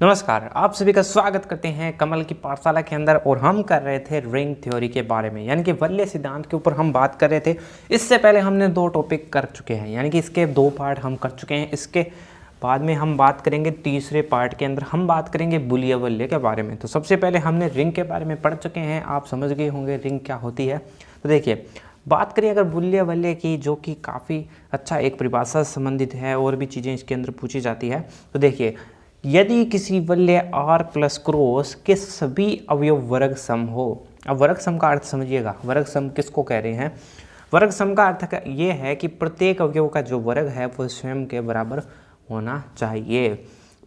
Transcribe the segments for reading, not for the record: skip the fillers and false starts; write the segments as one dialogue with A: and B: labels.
A: नमस्कार, आप सभी का स्वागत करते हैं कमल की पाठशाला के अंदर। और हम कर रहे थे रिंग थ्योरी के बारे में, यानी कि वलय सिद्धांत के ऊपर हम बात कर रहे थे। इससे पहले हमने 2 टॉपिक कर चुके हैं, यानी कि इसके 2 पार्ट हम कर चुके हैं। इसके बाद में हम बात करेंगे तीसरे पार्ट के अंदर हम बात करेंगे बुलीय वलय के बारे में। तो सबसे पहले हमने रिंग के बारे में पढ़ चुके हैं, आप समझ गए होंगे रिंग क्या होती है। तो देखिए, बात करें अगर बुलीय वलय की, जो कि काफ़ी अच्छा एक परिभाषा से संबंधित है और भी चीज़ें इसके अंदर पूछी जाती है। तो देखिए, यदि किसी वलय R प्लस क्रॉस के सभी अवयव वर्ग सम हो। अब वर्ग सम का अर्थ समझिएगा, वर्ग सम किसको कह रहे हैं। वर्ग सम का अर्थ ये है कि प्रत्येक अवयव का जो वर्ग है वो स्वयं के बराबर होना चाहिए।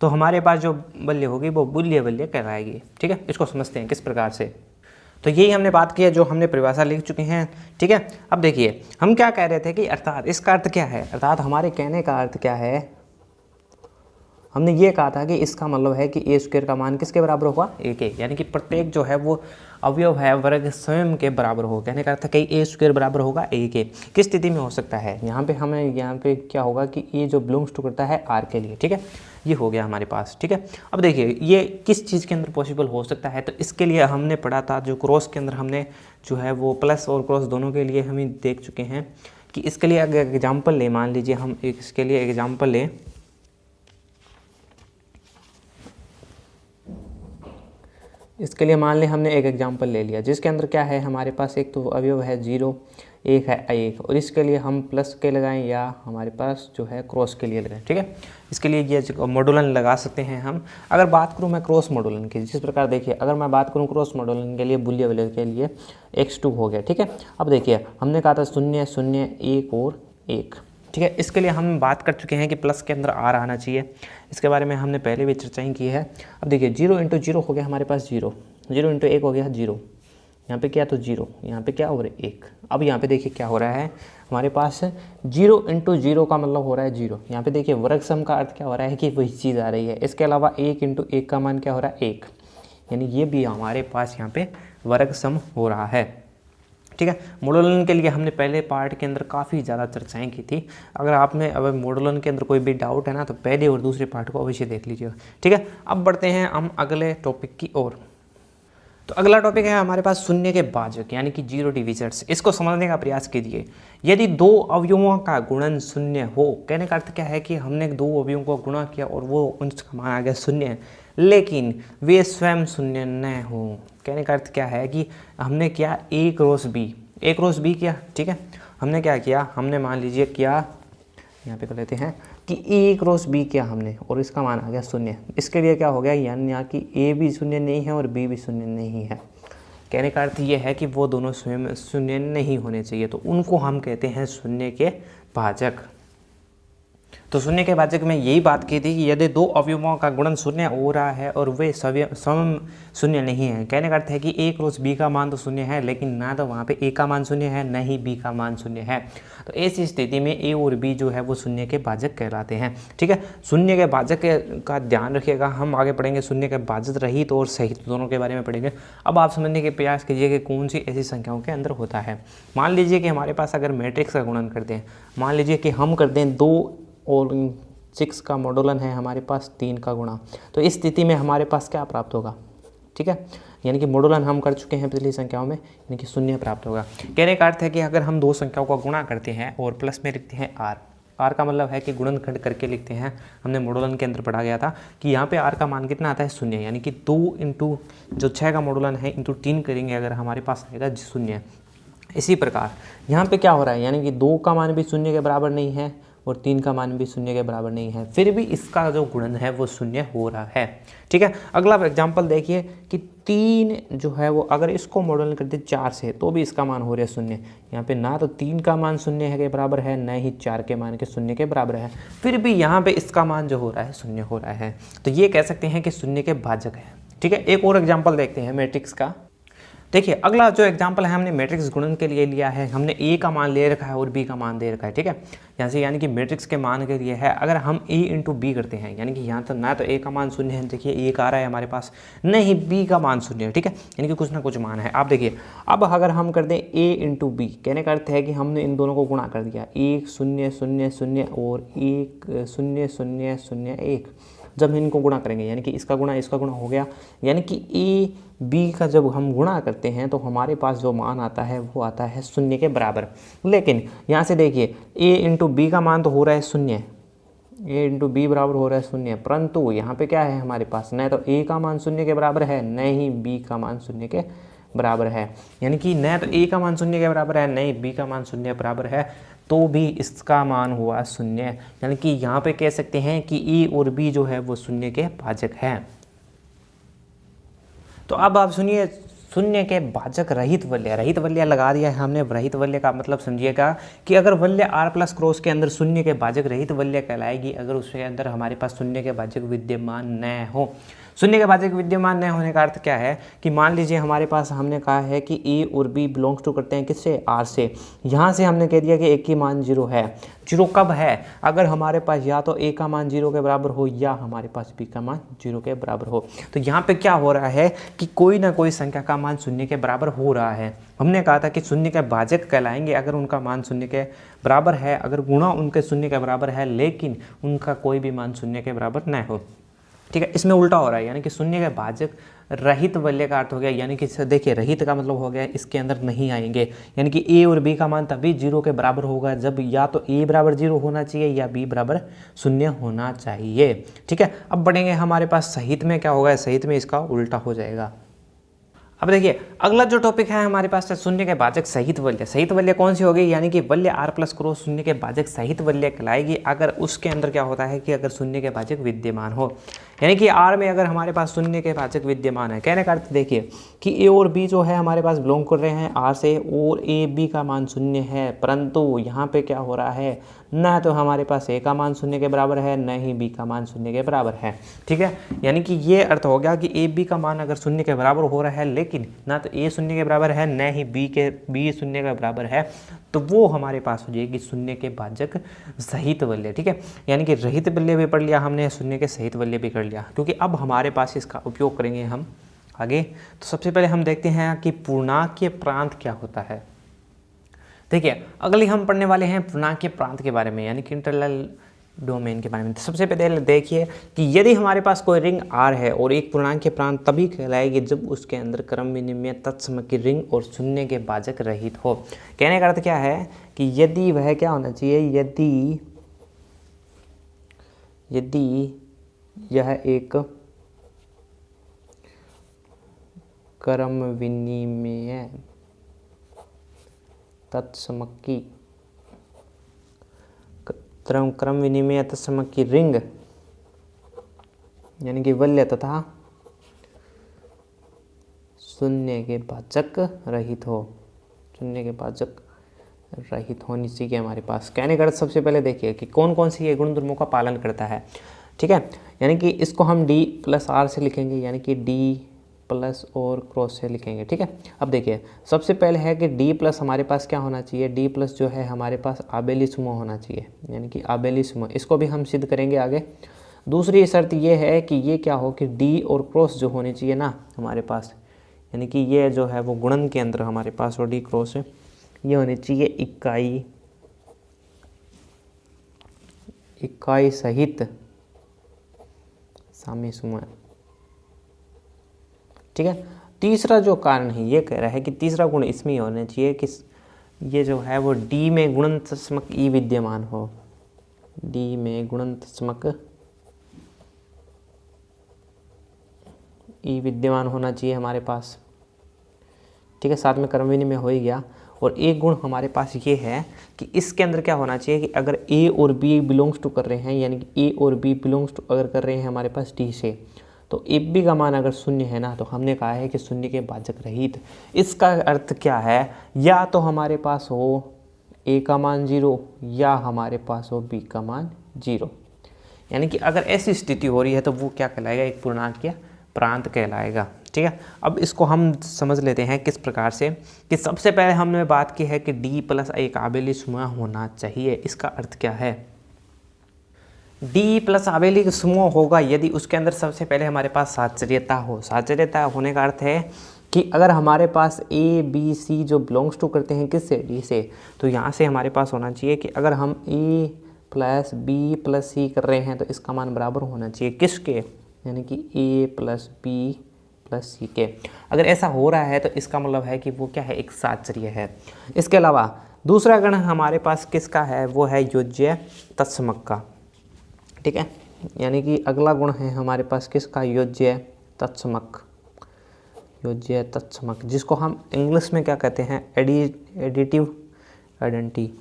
A: तो हमारे पास जो वलय होगी वो बुलीय वलय कहलाएगी। ठीक है, इसको समझते हैं किस प्रकार से। तो यही हमने बात की है, जो हमने परिभाषा लिख चुके हैं। ठीक है, अब देखिए हम क्या कह रहे थे कि अर्थात इसका अर्थ क्या है, अर्थात हमारे कहने का अर्थ क्या है। हमने ये कहा था कि इसका मतलब है कि ए स्क्वायर का मान किसके बराबर होगा, ए के, यानी कि प्रत्येक जो है वो अवयव है वर्ग स्वयं के बराबर हो। कहने का अर्थ है कि ए स्क्वायर बराबर होगा ए के। किस स्थिति में हो सकता है, यहाँ पे क्या होगा कि ए जो बिलोंग्स टू करता है आर के लिए। ठीक है, ये हो गया हमारे पास। ठीक है, अब देखिए ये किस चीज़ के अंदर पॉसिबल हो सकता है। तो इसके लिए हमने पढ़ा था, जो क्रॉस के अंदर हमने जो है वो प्लस और क्रॉस दोनों के लिए हम देख चुके हैं कि इसके लिए अगर एग्जाम्पल ले, मान लीजिए हम इसके लिए एग्जाम्पल लें। इसके लिए मान लें हमने एक एग्जांपल ले लिया जिसके अंदर क्या है, हमारे पास एक तो अवयव है 0, एक है 1, और इसके लिए हम प्लस के लगाएं या हमारे पास जो है क्रॉस के लिए लगाएं। ठीक है, इसके लिए ये मॉडुलन लगा सकते हैं हम। अगर बात करूं मैं क्रॉस मॉडुलन की, जिस प्रकार देखिए अगर मैं बात करूं क्रॉस मॉडुलन के लिए, बुलीय वलय के लिए x2 हो गया। ठीक है, अब देखिए हमने कहा था 0 0 1 और 1। ठीक है, इसके लिए हम बात कर चुके हैं कि प्लस के अंदर आर आना चाहिए। इसके बारे में हमने पहले भी चर्चा की है। अब देखिए 0 × 0 हो गया हमारे पास 0, 0 × 1 हो गया 0, यहाँ पे क्या तो 0, यहाँ पे क्या हो रहा है 1। अब यहाँ पे देखिए क्या हो रहा है हमारे पास 0 × 0 का मतलब हो रहा है 0। यहाँ पे देखिए वर्ग सम का अर्थ क्या हो रहा है कि वही चीज़ आ रही है। इसके अलावा 1 × 1 का मान क्या हो रहा है 1, यानी ये भी हमारे पास यहाँ पे वर्ग सम हो रहा है। ठीक है, मॉडुलन के लिए हमने पहले पार्ट के अंदर काफ़ी ज़्यादा चर्चाएं की थी। अगर आप में अब मॉडुलन के अंदर कोई भी डाउट है ना, तो पहले और दूसरे पार्ट को अवश्य देख लीजिएगा। ठीक है, अब बढ़ते हैं हम अगले टॉपिक की ओर। तो अगला टॉपिक है हमारे पास शून्य के भाजक, यानी कि 0 डिविजर्स। इसको समझने का प्रयास कीजिए। यदि 2 अवयवों का गुणन शून्य हो, कहने का अर्थ क्या है कि हमने 2 अवयवों को गुणा किया और वो उनका मान आ गया 0, लेकिन वे स्वयं शून्य न हो। कहने का अर्थ क्या है कि हमने क्या a क्रॉस b किया। ठीक है, हमने क्या किया, हमने मान लीजिए क्या, यहाँ पे कर लेते हैं कि a क्रॉस b किया हमने और इसका मान आ गया 0। इसके लिए क्या हो गया, यानी यहाँ कि a भी शून्य नहीं है और b भी शून्य नहीं है। कहने का अर्थ ये है कि वो दोनों स्वयं शून्य नहीं होने चाहिए, तो उनको हम कहते हैं शून्य के भाजक। तो शून्य के भाजक में यही बात की थी कि यदि 2 अवयवों का गुणन शून्य हो रहा है और वे स्वयं शून्य नहीं है। कहने का अर्थ है कि a क्रॉस b का मान तो शून्य है, लेकिन ना तो वहाँ पे a का मान शून्य है, न ही b का मान शून्य है। तो ऐसी स्थिति में a और b जो है वो शून्य के भाजक कहलाते हैं। ठीक है, शून्य के भाजक का ध्यान रखिएगा, हम आगे पढ़ेंगे शून्य के भाजक रहित और सहित दोनों के बारे में पढ़ेंगे। अब आप समझने के प्रयास कीजिए कि कौन सी ऐसी संख्याओं के अंदर होता है। मान लीजिए कि हमारे पास अगर मैट्रिक्स का गुणन करते हैं, मान लीजिए कि हम कर दें 2 और 6 का मॉडुलन है हमारे पास 3 का गुणा, तो इस स्थिति में हमारे पास क्या प्राप्त होगा। ठीक है, यानी कि मॉडुलन हम कर चुके हैं पिछली संख्याओं में, यानी कि 0 प्राप्त होगा। कहने का अर्थ है कि अगर हम 2 संख्याओं का गुणा करते हैं और प्लस में लिखते हैं r का मतलब है कि गुणनखंड करके लिखते हैं। हमने मॉडुलन के अंदर पढ़ा गया था कि यहाँ पे r का मान कितना आता है 0, यानी कि 2 × जो 6 का मॉडुलन है × 3 करेंगे, अगर हमारे पास आएगा 0। इसी प्रकार यहाँ पे क्या हो रहा है, यानी कि 2 का मान भी 0 के बराबर नहीं है और 3 का मान भी 0 के बराबर नहीं है, फिर भी इसका जो गुणन है वो 0 हो रहा है। ठीक है, अगला एग्जांपल देखिए कि 3 जो है वो अगर इसको मॉडुलन कर दे 4 से, तो भी इसका मान हो रहा है 0। यहाँ पे ना तो 3 का मान 0 के बराबर है, न ही 4 के मान के 0 के बराबर है, फिर भी यहाँ पे इसका मान जो हो रहा है 0 हो रहा है। तो ये कह सकते हैं कि 0 के भाजक है। ठीक है, एक और एग्जाम्पल देखते हैं मैट्रिक्स का। देखिए अगला जो एग्जांपल है हमने मैट्रिक्स गुणन के लिए लिया है। हमने a का मान ले रखा है और b का मान दे रखा है। ठीक है, यहाँ से यानी कि मैट्रिक्स के मान के लिए है, अगर हम a × b करते हैं, यानी कि यहाँ तो ना तो a का मान 0 है, देखिए 1 आ रहा है हमारे पास, न ही b का मान 0 है। ठीक है, यानी कि कुछ ना कुछ मान है। आप देखिए अब अगर हम कर दें a × b, कहने का अर्थ है कि हमने इन दोनों को गुणा कर दिया, 1 0 0 0 और 1 0 0 0 1, जब इनको गुणा करेंगे, यानी कि इसका गुणा हो गया, यानी कि ए बी का जब हम गुणा करते हैं तो हमारे पास जो मान आता है वो आता है 0 के बराबर। लेकिन यहाँ से देखिए ए इंटू बी का मान तो हो रहा है 0, ए इंटू बी बराबर हो रहा है 0, परंतु यहाँ पे क्या है हमारे पास, न तो ए का मान 0 के बराबर है न ही बी का मान 0 के बराबर है, यानी कि न तो ए का मान 0 के बराबर है न ही बी का मान 0 के बराबर है, तो भी इसका मान हुआ 0, यानी कि यहाँ पे कह सकते हैं कि ए और बी जो है वो 0 के भाजक है। तो अब आप सुनिए, 0 के भाजक रहित वल्य लगा दिया है हमने। रहित वल्य का मतलब समझिएगा कि अगर वल्य r प्लस क्रॉस के अंदर 0 के भाजक रहित वल्य कहलाएगी अगर उसके अंदर हमारे पास 0 के भाजक विद्यमान न हो। 0 के भाजक विद्यमान न होने का अर्थ क्या है कि मान लीजिए हमारे पास हमने कहा है कि a और b बिलोंग्स टू करते हैं किससे, r से। यहाँ से हमने कह दिया कि एक की मान 0 है। 0 कब है, अगर हमारे पास या तो a का मान 0 के बराबर हो या हमारे पास b का मान 0 के बराबर हो। तो यहाँ पे क्या हो रहा है कि कोई ना कोई संख्या का मान 0 के बराबर हो रहा है। हमने कहा था कि 0 के भाजक कहलाएंगे अगर उनका मान 0 के बराबर है, अगर गुणा उनके 0 के बराबर है, लेकिन उनका कोई भी मान 0 के बराबर न हो। ठीक है, इसमें उल्टा हो रहा है, यानी कि 0 के भाजक रहित वल्य का अर्थ हो गया, यानी कि देखिए रहित का मतलब हो गया इसके अंदर नहीं आएंगे, यानी कि a और b का मान तभी 0 के बराबर होगा जब या तो a बराबर 0 होना चाहिए या b बराबर 0 होना चाहिए। ठीक है, अब बढ़ेंगे हमारे पास सहित में क्या होगा, सहित में इसका उल्टा हो जाएगा। अब देखिए अगला जो टॉपिक है हमारे पास है 0 के भाजक सहित वल्य। सहित वल्य कौन सी होगी, यानी कि वल्य r प्लस क्रॉस 0 के भाजक सहित वल्य कहलाएगी अगर उसके अंदर क्या होता है कि अगर 0 के भाजक विद्यमान हो, यानी कि r में अगर हमारे पास 0 के भाजक विद्यमान है। कहने का अर्थ देखिए कि a और b जो है हमारे पास बिलोंग कर रहे हैं r से और a b का मान 0 है, परंतु यहाँ पे क्या हो रहा है, न तो हमारे पास a का मान 0 के बराबर है न ही b का मान 0 के बराबर है। ठीक है, यानी कि ये अर्थ हो गया कि a b का मान अगर 0 के बराबर हो रहा है लेकिन ना तो a 0 के बराबर है न ही b 0 के बराबर है, तो वो हमारे पास हो जाएगी 0 के भाजक सहित वल्य। ठीक है, यानी कि रहित वल्य भी पढ़ लिया हमने, 0 के सहित वल्य भी कर लिया, क्योंकि अब हमारे पास इसका उपयोग करेंगे हम आगे। तो सबसे पहले हम देखते हैं कि पूर्णांकीय प्रांत क्या होता है। देखिए अगली हम पढ़ने वाले हैं पूर्णांकीय प्रांत के बारे में, यानी कि इंटीग्रल डोमेन के बारे में। तो सबसे पहले देखिए कि यदि हमारे पास कोई रिंग R है और एक पूर्णांकीय प्रांत तभी कहलाएगी जब उसके अंदर क्रम विनिमय तत्सम की रिंग और 0 के भाजक रहित हो। कहने का अर्थ क्या है कि यदि वह क्या होना चाहिए, यदि यह एक क्रम विनिमय तत्समक क्रम विनिमय तत्समक की रिंग यानी कि वल्य तथा 0 के भाजक रहित हो, 0 के भाजक रहित होनी चाहिए हमारे पास। कहने का अर्थ सबसे पहले देखिए कि कौन कौन सी ये गुण धर्मों का पालन करता है। ठीक है, यानी कि इसको हम d प्लस r से लिखेंगे, यानी कि d प्लस और क्रॉस से लिखेंगे। ठीक है, अब देखिए सबसे पहले है कि d प्लस हमारे पास क्या होना चाहिए, d प्लस जो है हमारे पास आबेली समूह होना चाहिए, यानी कि आबेली समूह, इसको भी हम सिद्ध करेंगे आगे। दूसरी शर्त ये है कि ये क्या हो कि d और क्रॉस जो होनी चाहिए ना हमारे पास, यानी कि ये जो है वो गुणन के अंदर हमारे पास और d क्रॉस है, ये होनी चाहिए इकाई सहित साम्य समूह। ठीक है, तीसरा जो कारण है ये कह रहा है कि तीसरा गुण इसमें होना चाहिए कि ये जो है वो d में गुणनत्मक ई विद्यमान हो, d में गुणनत्मक ई विद्यमान होना चाहिए हमारे पास। ठीक है, साथ में क्रम विनिमय हो ही गया। और एक गुण हमारे पास ये है कि इसके अंदर क्या होना चाहिए कि अगर a और b बिलोंग्स टू कर रहे हैं, यानी कि a और b बिलोंग्स टू अगर कर रहे हैं हमारे पास d से, तो ए बी का मान अगर 0 है ना, तो हमने कहा है कि 0 के भाजक रहित। इसका अर्थ क्या है, या तो हमारे पास हो a का मान 0 या हमारे पास हो b का मान 0, यानी कि अगर ऐसी स्थिति हो रही है तो वो क्या कहलाएगा, एक पूर्णांकीय प्रांत कहलाएगा। ठीक है, अब इसको हम समझ लेते हैं किस प्रकार से, कि सबसे पहले हमने बात की है कि d प्लस एक आबेली समूह होना चाहिए। इसका अर्थ क्या है, d प्लस आबेली का समूह होगा यदि उसके अंदर सबसे पहले हमारे पास साचर्यता हो। साचर्यता होने का अर्थ है कि अगर हमारे पास a b c जो बिलोंग्स टू करते हैं किससे, d से, तो यहाँ से हमारे पास होना चाहिए कि अगर हम a प्लस बी प्लस सी कर रहे हैं तो इसका मान बराबर होना चाहिए किसके, यानी कि ए प्लस बी प्लस सी के। अगर ऐसा हो रहा है तो इसका मतलब है कि वो क्या है, एक साचर्य है। इसके अलावा दूसरा गण हमारे पास किसका है, वो है योज्य तत्समक का, ठीक है। यानी कि अगला गुण है हमारे पास किसका, योज्य तत्समक, योज्य तत्समक, जिसको हम इंग्लिश में क्या कहते हैं, एडिटिव आइडेंटिटी।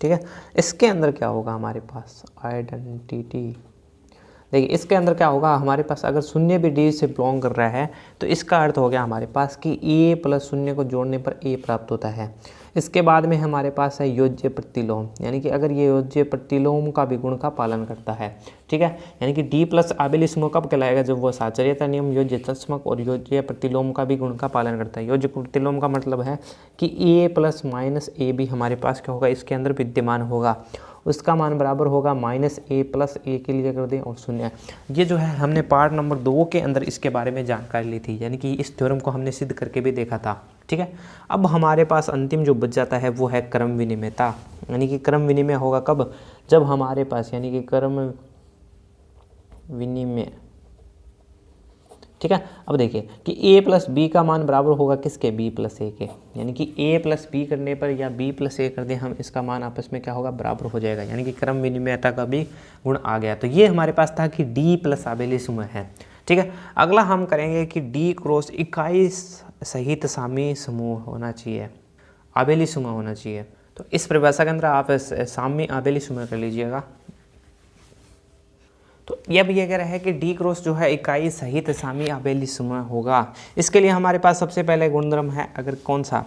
A: ठीक है, इसके अंदर क्या होगा हमारे पास, आइडेंटिटी। देखिए इसके अंदर क्या होगा हमारे पास, अगर शून्य भी डी से बिलोंग कर रहा है तो इसका अर्थ हो गया हमारे पास कि ए प्लस शून्य को जोड़ने पर ए प्राप्त होता है। इसके बाद में हमारे पास है योज्य प्रतिलोम, यानी कि अगर ये योज्य प्रतिलोम का भी गुण का पालन करता है, ठीक है। यानी कि डी प्लस आबेली समूह कब कहलाएगा, जब वो साचर्यता नियम, योज्य तत्समक और योज्य प्रतिलोम का भी गुण का पालन करता है। योज्य प्रतिलोम का मतलब है कि ए प्लस माइनस ए भी हमारे पास क्या होगा, इसके अंदर विद्यमान होगा, उसका मान बराबर होगा माइनस ए प्लस ए के लिए कर दें और शून्य। ये जो है हमने पार्ट नंबर 2 के अंदर इसके बारे में जानकारी ली थी, यानी कि इस थ्योरम को हमने सिद्ध करके भी देखा था, ठीक है। अब हमारे पास अंतिम जो बच जाता है वो है क्रम विनिमयता, यानी कि क्रम विनिमय होगा कब, जब हमारे पास यानी कि क्रम विनिमय, ठीक है। अब देखिए कि a प्लस बी का मान बराबर होगा किसके, b प्लस ए के, यानी कि a प्लस बी करने पर या b प्लस ए कर दें हम, इसका मान आपस में क्या होगा, बराबर हो जाएगा, यानी कि क्रम विनिमयता का भी गुण आ गया। तो ये हमारे पास था कि d प्लस आबेली समूह है, ठीक है। अगला हम करेंगे कि d क्रॉस इकाई सहित सामी समूह होना चाहिए, आबेली समूह होना चाहिए। तो इस परिभाषा के अंदर आप सामी आबेली समूह कर लीजिएगा। तो यह भी कह रहा है कि डी क्रॉस जो है इकाई सहित सामी आबेली समूह होगा। इसके लिए हमारे पास सबसे पहले गुणधर्म है अगर कौन सा,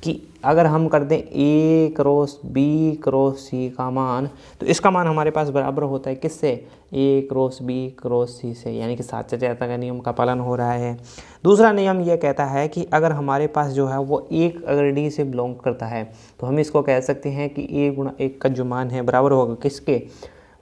A: कि अगर हम कर दें ए क्रॉस बी क्रॉस सी का मान, तो इसका मान हमारे पास बराबर होता है किससे, ए क्रॉस बी क्रॉस सी से, यानी कि साचर्यता का नियम का पालन हो रहा है। दूसरा नियम यह कहता है कि अगर हमारे पास जो है वो एक अगर डी से बिलोंग करता है तो हम इसको कह सकते हैं कि ए गुणा एक का जो मान है बराबर होगा किसके,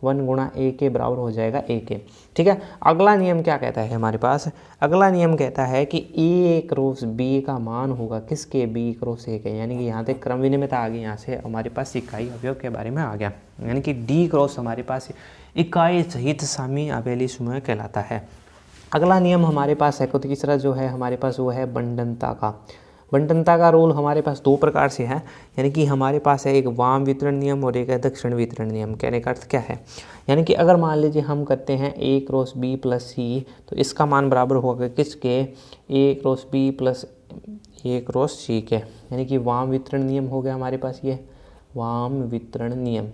A: 1 गुणा ए के बराबर हो जाएगा ए के, ठीक है। अगला नियम क्या कहता है हमारे पास, अगला नियम कहता है कि ए क्रॉस बी का मान होगा किसके, बी क्रॉस ए के, यानी कि यहाँ तक क्रम विनिमयता आ गई, यहाँ से हमारे पास इकाई अवयव के बारे में आ गया, यानी कि डी क्रॉस हमारे पास इकाई सहित सामी आबेली समूह कहलाता है। अगला नियम हमारे पास है, तीसरा जो है हमारे पास वो है बंटनता का। बंटनता का रोल हमारे पास 2 प्रकार से है, यानी कि हमारे पास है एक वाम वितरण नियम और एक है दक्षिण वितरण नियम। कहने का अर्थ क्या है, यानी कि अगर मान लीजिए हम करते हैं ए क्रॉस बी प्लस सी, तो इसका मान बराबर होगा किसके, ए क्रॉस बी प्लस ए क्रॉस सी के, यानी कि वाम वितरण नियम हो गया हमारे पास, ये वाम वितरण नियम,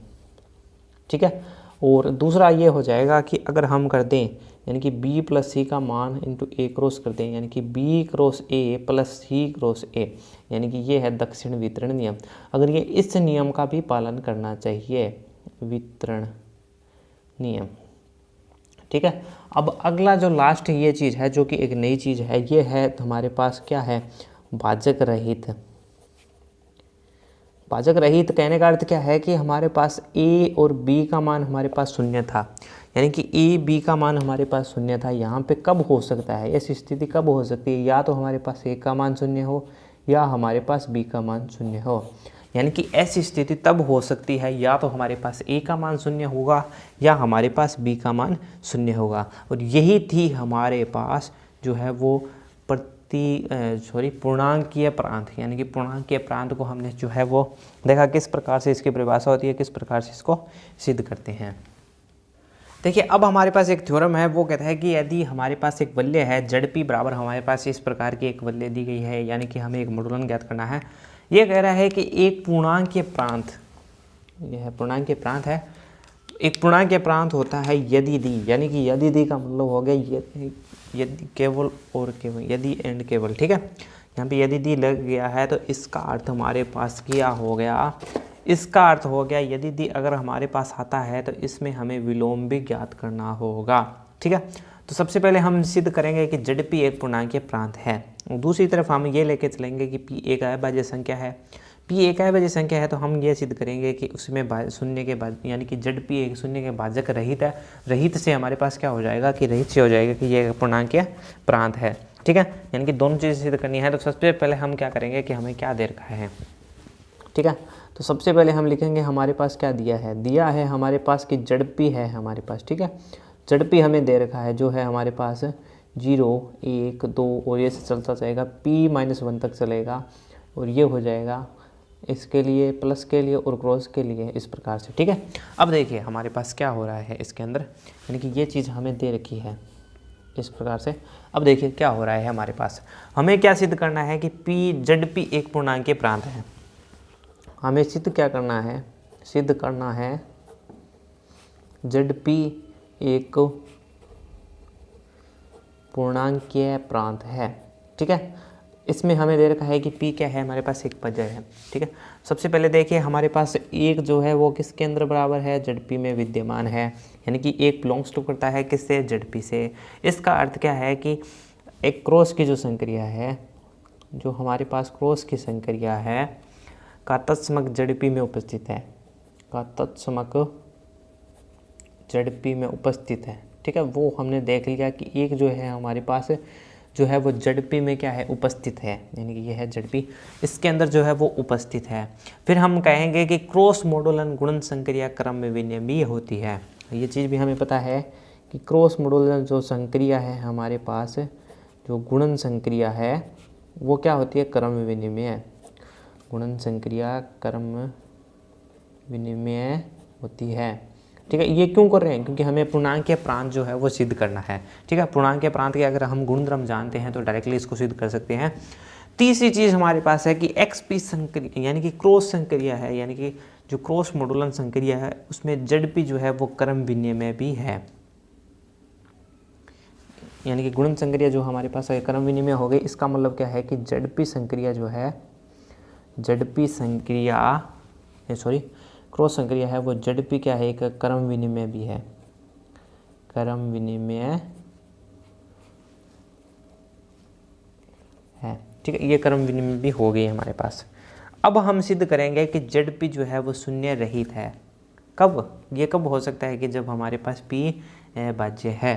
A: ठीक है। और दूसरा ये हो जाएगा कि अगर हम कर दें यानी कि b प्लस सी का मान इंटू ए क्रॉस कर दें, यानी कि b cross A plus C cross A, यानी कि ये है दक्षिण वितरण नियम। अगर ये इस नियम का भी पालन करना चाहिए, वितरण नियम, ठीक है। अब अगला जो लास्ट ये चीज़ है जो कि एक नई चीज़ है, ये है हमारे पास क्या है, भाजक रहित। भाजक रहित कहने का अर्थ क्या है कि हमारे पास a और b का मान हमारे पास शून्य था, यानी कि a b का मान हमारे पास शून्य था। यहाँ पे कब हो सकता है, ऐसी स्थिति कब हो सकती है, या तो हमारे पास a का मान शून्य हो या हमारे पास b का मान शून्य हो। यानी कि ऐसी स्थिति तब हो सकती है या तो हमारे पास a का मान शून्य होगा या हमारे पास b का मान शून्य होगा। और यही थी हमारे पास जो है वो पूर्णांकीय प्रांत, यानी कि पूर्णांकीय प्रांत को हमने जो है वो देखा किस प्रकार से इसकी परिभाषा होती है, किस प्रकार से इसको सिद्ध करते हैं। देखिए अब हमारे पास एक थ्योरम है, वो कहता है कि यदि हमारे पास एक वलय है झड़पी बराबर हमारे पास इस प्रकार की एक वलय दी गई है, यानी कि हमें एक मोडुलन ज्ञात करना है। ये कह रहा है कि एक पूर्णांकीय प्रांत, यह पूर्णांकीय प्रांत है, एक पूर्णांकीय प्रांत होता है यदि दी, यानी कि यदि दी का मतलब हो गया यदि केवल और केवल, यदि एंड केवल, ठीक है। यहाँ पे यदि दी लग गया है तो इसका अर्थ हमारे पास क्या हो गया, इसका अर्थ हो गया यदि दी अगर हमारे पास आता है तो इसमें हमें विलोम भी ज्ञात करना होगा, ठीक है। तो सबसे पहले हम सिद्ध करेंगे कि झड़पी एक पूर्णांकीय प्रांत है। दूसरी तरफ हम ये लेके चलेंगे कि p एक अभाज्य संख्या है, p एक अभाज्य संख्या है, तो हम ये सिद्ध करेंगे कि उसमें शून्य के बाद, यानी कि झड़पी एक शून्य के भाजक रहित है। रहित से हमारे पास क्या हो जाएगा कि रहित से हो जाएगा कि ये पूर्णांकीय प्रांत है। ठीक है, यानी कि दोनों चीज़ें सिद्ध करनी है। तो सबसे पहले हम क्या करेंगे कि हमें क्या दे रखा है, ठीक है। तो सबसे पहले हम लिखेंगे हमारे पास क्या दिया है हमारे पास कि झड़पी है हमारे पास, ठीक है। झड़पी हमें दे रखा है जो है हमारे पास 0 1 2 और ये से चलता जाएगा p-1 तक चलेगा, और ये हो जाएगा इसके लिए, प्लस के लिए और क्रॉस के लिए, इस प्रकार से, ठीक है। अब देखिए हमारे पास क्या हो रहा है इसके अंदर, यानी कि ये चीज़ हमें दे रखी है इस प्रकार से। अब देखिए क्या हो रहा है हमारे पास, हमें क्या सिद्ध करना है कि झड़पी एक पूर्णांकीय प्रांत है। हमें सिद्ध क्या करना है, सिद्ध करना है झड़पी एक पूर्णांकीय प्रांत है, ठीक है। इसमें हमें दे रखा है कि p क्या है, हमारे पास एक पजर है, ठीक है। सबसे पहले देखिए हमारे पास एक जो है वो किसके अंदर बराबर है, झड़पी में विद्यमान है, यानी कि एक बिलोंग्स टू करता है किससे, झड़पी से। इसका अर्थ क्या है कि एक क्रॉस की जो संक्रिया है, जो हमारे पास क्रॉस की संक्रिया है का तत्समक झड़पी में उपस्थित है, का तत्समक झड़पी में उपस्थित है, ठीक है। वो हमने देख लिया कि एक जो है हमारे पास जो है वो झड़पी में क्या है, उपस्थित है, यानी कि ये है झड़पी, इसके अंदर जो है वो उपस्थित है। फिर हम कहेंगे कि क्रॉस मॉडुलन गुणन संक्रिया क्रम में विनिमय होती है। ये चीज़ भी हमें पता है कि क्रॉस मॉडुलन जो संक्रिया है हमारे पास, जो गुणन संक्रिया है वो क्या होती है, क्रम विनिमय। गुणन संक्रिया क्रम विनिमय होती है, ठीक है। ये क्यों कर रहे हैं, क्योंकि हमें पूर्णांकीय प्रांत जो है वो सिद्ध करना है, ठीक है। पूर्णांकीय प्रांत के अगर हम गुणधर्म जानते हैं तो डायरेक्टली इसको सिद्ध कर सकते हैं। तीसरी चीज़ हमारे पास है कि XP संक्रिया यानी कि क्रॉस संक्रिया है, यानी कि जो क्रॉस मॉडुलन संक्रिया है उसमें झड़पी जो है वो क्रम विनिमय भी है, यानी कि गुणन संक्रिया जो हमारे पास है क्रम विनिमय हो गई। इसका मतलब क्या है कि झड़पी संक्रिया जो है, झड़पी संक्रिया क्रॉस संक्रिया है वो झड़पी क्या है, एक क्रम विनिमय भी है, क्रम विनिमय है, ठीक है। ये क्रम विनिमय भी हो गई हमारे पास। अब हम सिद्ध करेंगे कि झड़पी जो है वो शून्य रहित है। कब, ये कब हो सकता है कि जब हमारे पास p भाज्य है।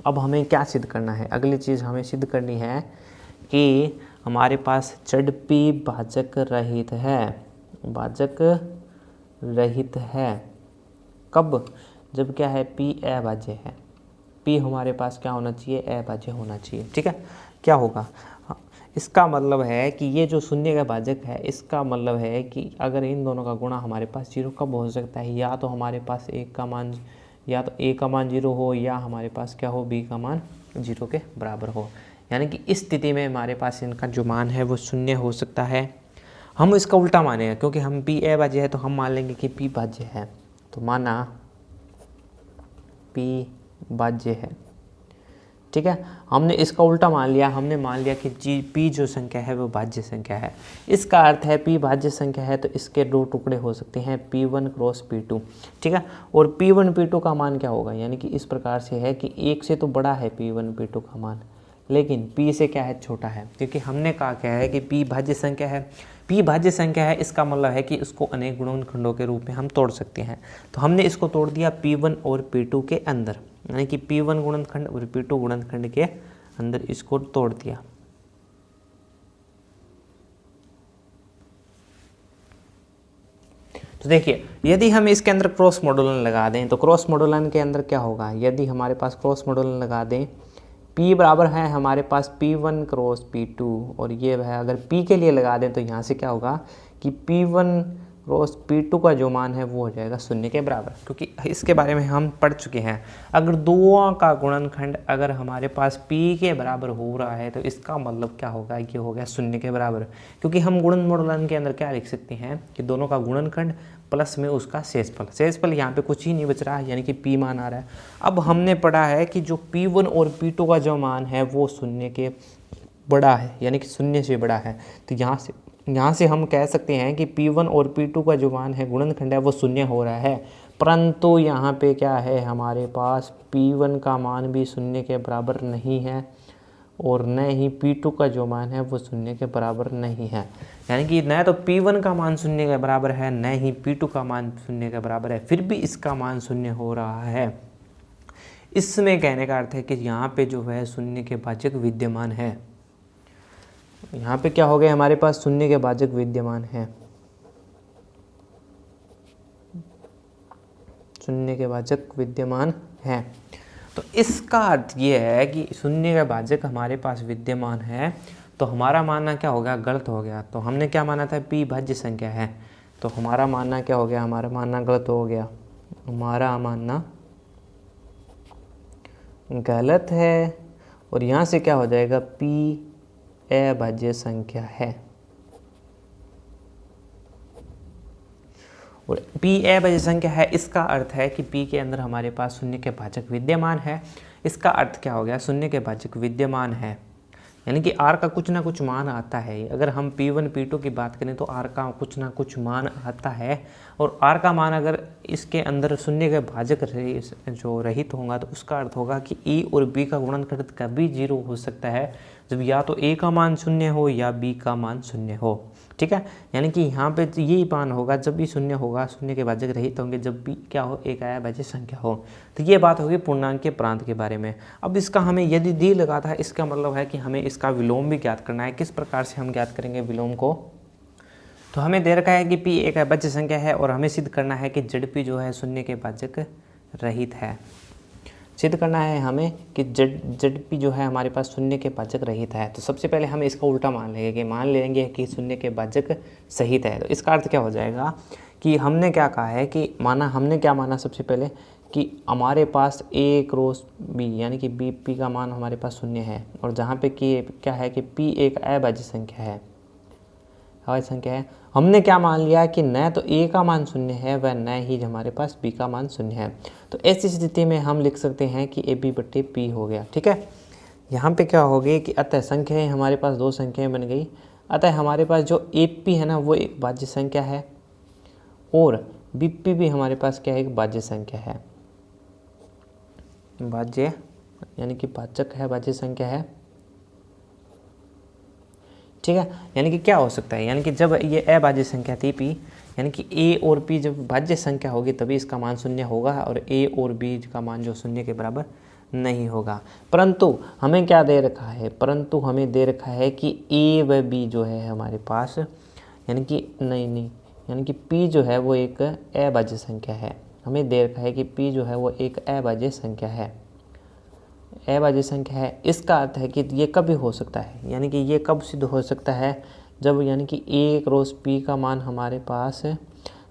A: अब हमें क्या सिद्ध करना है, अगली चीज़ हमें सिद्ध करनी है कि हमारे पास झड़पी भाजक रहित है, भाजक रहित है। कब, जब क्या है p अभाज्य है, p हमारे पास क्या होना चाहिए, अभाज्य होना चाहिए, ठीक है। क्या होगा, इसका मतलब है कि ये जो शून्य का भाजक है, इसका मतलब है कि अगर इन दोनों का गुणा हमारे पास 0 कब हो सकता है, या तो हमारे पास एक का मान, या तो a का मान 0 हो, या हमारे पास क्या हो, b का मान 0 के बराबर हो। यानी कि इस स्थिति में हमारे पास इनका जो मान है वो शून्य हो सकता है। हम इसका उल्टा मानेंगे, क्योंकि हम p अभाज्य है तो हम मान लेंगे कि p भाज्य है, तो माना p भाज्य है, ठीक है। हमने इसका उल्टा मान लिया, हमने मान लिया कि p जो संख्या है वो भाज्य संख्या है। इसका अर्थ है p भाज्य संख्या है तो इसके दो टुकड़े हो सकते हैं, p1 क्रॉस p2, ठीक है। और p1 p2 का मान क्या होगा, यानी कि इस प्रकार से है कि 1 से तो बड़ा है p1 p2 का मान, लेकिन p से क्या है, छोटा है, क्योंकि हमने कहा क्या है कि p भाज्य संख्या है। p भाज्य संख्या है, इसका मतलब है कि इसको अनेक गुणनखंडों के रूप में हम तोड़ सकते हैं। तो हमने इसको तोड़ दिया p1 और p2 के अंदर, यानी कि p1 गुणनखंड और p2 गुणनखंड के अंदर इसको तोड़ दिया। तो देखिए यदि हम इसके अंदर क्रॉस मॉडुलन लगा दें तो क्रॉस मॉडुलन के अंदर क्या होगा, यदि हमारे पास क्रॉस मॉडुलन लगा दें, p बराबर है हमारे पास p1 क्रॉस p2, और ये है अगर p के लिए लगा दें तो यहाँ से क्या होगा कि p1 क्रॉस p2 का जो मान है वो हो जाएगा 0 के बराबर, क्योंकि इसके बारे में हम पढ़ चुके हैं। अगर दोनों का गुणनखंड अगर हमारे पास p के बराबर हो रहा है तो इसका मतलब क्या होगा, ये हो गया 0 के बराबर, क्योंकि हम गुणन मॉडुलन के अंदर क्या लिख सकते हैं कि दोनों का गुणनखंड प्लस में उसका शेषफल यहाँ पे कुछ ही नहीं बच रहा है, यानी कि p मान आ रहा है। अब हमने पढ़ा है कि जो p1 और p2 का जो मान है वो 0 के बड़ा है, यानी कि 0 से बड़ा है। तो यहाँ से हम कह सकते हैं कि p1 और p2 का जो मान है गुणनखंड है वो 0 हो रहा है, परंतु यहाँ पे क्या है हमारे पास p1 का मान भी 0 के बराबर नहीं है और न ही p2 का जो मान है वो 0 के बराबर नहीं है। यानी कि न तो p1 का मान 0 के बराबर है, न ही p2 का मान 0 के बराबर है, फिर भी इसका मान 0 हो रहा है। इसमें कहने का अर्थ है कि यहाँ पे जो है शून्य के भाजक विद्यमान है। यहाँ पे क्या हो गया, हमारे पास शून्य के भाजक विद्यमान है, शून्य के भाजक विद्यमान है। तो इसका अर्थ ये है कि शून्य का भाजक हमारे पास विद्यमान है, तो हमारा मानना क्या हो गया, गलत हो गया। तो हमने क्या माना था, p भाज्य संख्या है, तो हमारा मानना क्या हो गया, हमारा मानना गलत हो गया, हमारा मानना गलत है। और यहाँ से क्या हो जाएगा, p अभाज्य संख्या है। और p अभाज्य संख्या है, इसका अर्थ है कि p के अंदर हमारे पास शून्य के भाजक विद्यमान है। इसका अर्थ क्या हो गया, शून्य के भाजक विद्यमान है, यानी कि r का कुछ ना कुछ मान आता है। अगर हम p1 p2 की बात करें तो r का कुछ ना कुछ मान आता है, और r का मान अगर इसके अंदर शून्य के भाजक जो रहित होगा तो उसका अर्थ होगा कि a और b का गुणनखंड कभी 0 हो सकता है जब या तो a का मान शून्य हो या b का मान शून्य हो। ठीक है, यानी कि यहाँ पे यही मान होगा जब भी शून्य होगा, शून्य के भाजक रहित होंगे जब भी क्या हो, एक अभाज्य संख्या हो। तो ये बात होगी पूर्णांक के प्रांत के बारे में। अब इसका हमें यदि दी लगा था, इसका मतलब है कि हमें इसका विलोम भी ज्ञात करना है। किस प्रकार से हम ज्ञात करेंगे विलोम को, तो हमें दे रखा है कि p एक अभाज्य संख्या है और हमें सिद्ध करना है कि ZP जो है शून्य के भाजक रहित है। सिद्ध करना है हमें कि ZP जो है हमारे पास शून्य के भाजक रहित है। तो सबसे पहले हम इसका उल्टा मान लेंगे कि मान लेंगे कि शून्य के भाजक सहित है। तो इसका अर्थ क्या हो जाएगा कि हमने क्या कहा है कि हमने क्या माना सबसे पहले कि हमारे पास a क्रॉस b यानी कि p का मान हमारे पास शून्य है, और जहाँ पे क्या है कि p एक अभाज्य संख्या है, हमने क्या मान लिया कि न तो a का मान शून्य है व न ही हमारे पास b का मान शून्य है। तो ऐसी स्थिति में हम लिख सकते हैं कि ab बटे p हो गया। ठीक है, यहाँ पे क्या हो गई कि अतः संख्याएं हमारे पास दो संख्याएं बन गई। अतः हमारे पास जो AP है ना वो एक भाज्य संख्या है, और BP भी हमारे पास क्या है, एक भाज्य संख्या है, भाज्य यानी कि भाजक है, भाज्य संख्या है। ठीक है, यानी कि क्या हो सकता है, यानी कि जब ये अभाज्य संख्या थी p, यानी कि a और p जब भाज्य संख्या होगी तभी इसका मान शून्य होगा, और a और b का मान जो शून्य के बराबर नहीं होगा। परंतु हमें क्या दे रखा है, परंतु हमें दे रखा है कि a व b जो है हमारे पास, यानी कि नहीं यानी कि p जो है वो एक अभाज्य संख्या है। हमें दे रखा है कि p जो है वो एक अभाज्य संख्या है, अभाज्य संख्या है। इसका अर्थ है कि ये कब हो सकता है, यानी कि ये कब सिद्ध हो सकता है, जब यानी कि a क्रॉस p का मान हमारे पास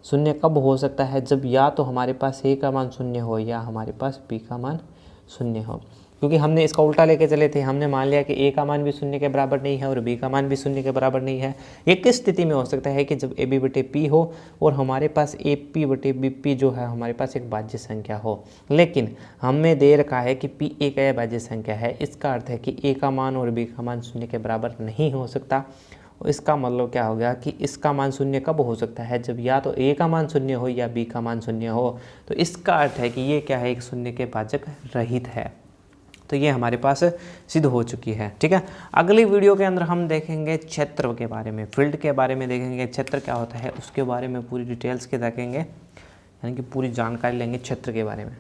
A: शून्य कब हो सकता है, जब या तो हमारे पास a का मान शून्य हो या हमारे पास p का मान शून्य हो। क्योंकि हमने इसका उल्टा लेके चले थे, हमने मान लिया कि a का मान भी शून्य के बराबर नहीं है और b का मान भी शून्य के बराबर नहीं है। ये किस स्थिति में हो सकता है कि जब ab बटे p हो और हमारे पास ap बटे bp जो है हमारे पास एक भाज्य संख्या हो। लेकिन हमें दे रखा है कि p एक अभाज्य संख्या है, इसका अर्थ है कि a का मान और b का मान शून्य के बराबर नहीं हो सकता। इसका मतलब क्या हो गया कि इसका मान शून्य कब हो सकता है, जब या तो a का मान शून्य हो या b का मान शून्य हो। तो इसका अर्थ है कि ये क्या है, एक शून्य के भाजक रहित है। तो ये हमारे पास सिद्ध हो चुकी है। ठीक है, अगली वीडियो के अंदर हम देखेंगे क्षेत्र के बारे में, फील्ड के बारे में देखेंगे, क्षेत्र क्या होता है उसके बारे में पूरी डिटेल्स के देखेंगे, यानी कि पूरी जानकारी लेंगे क्षेत्र के बारे में।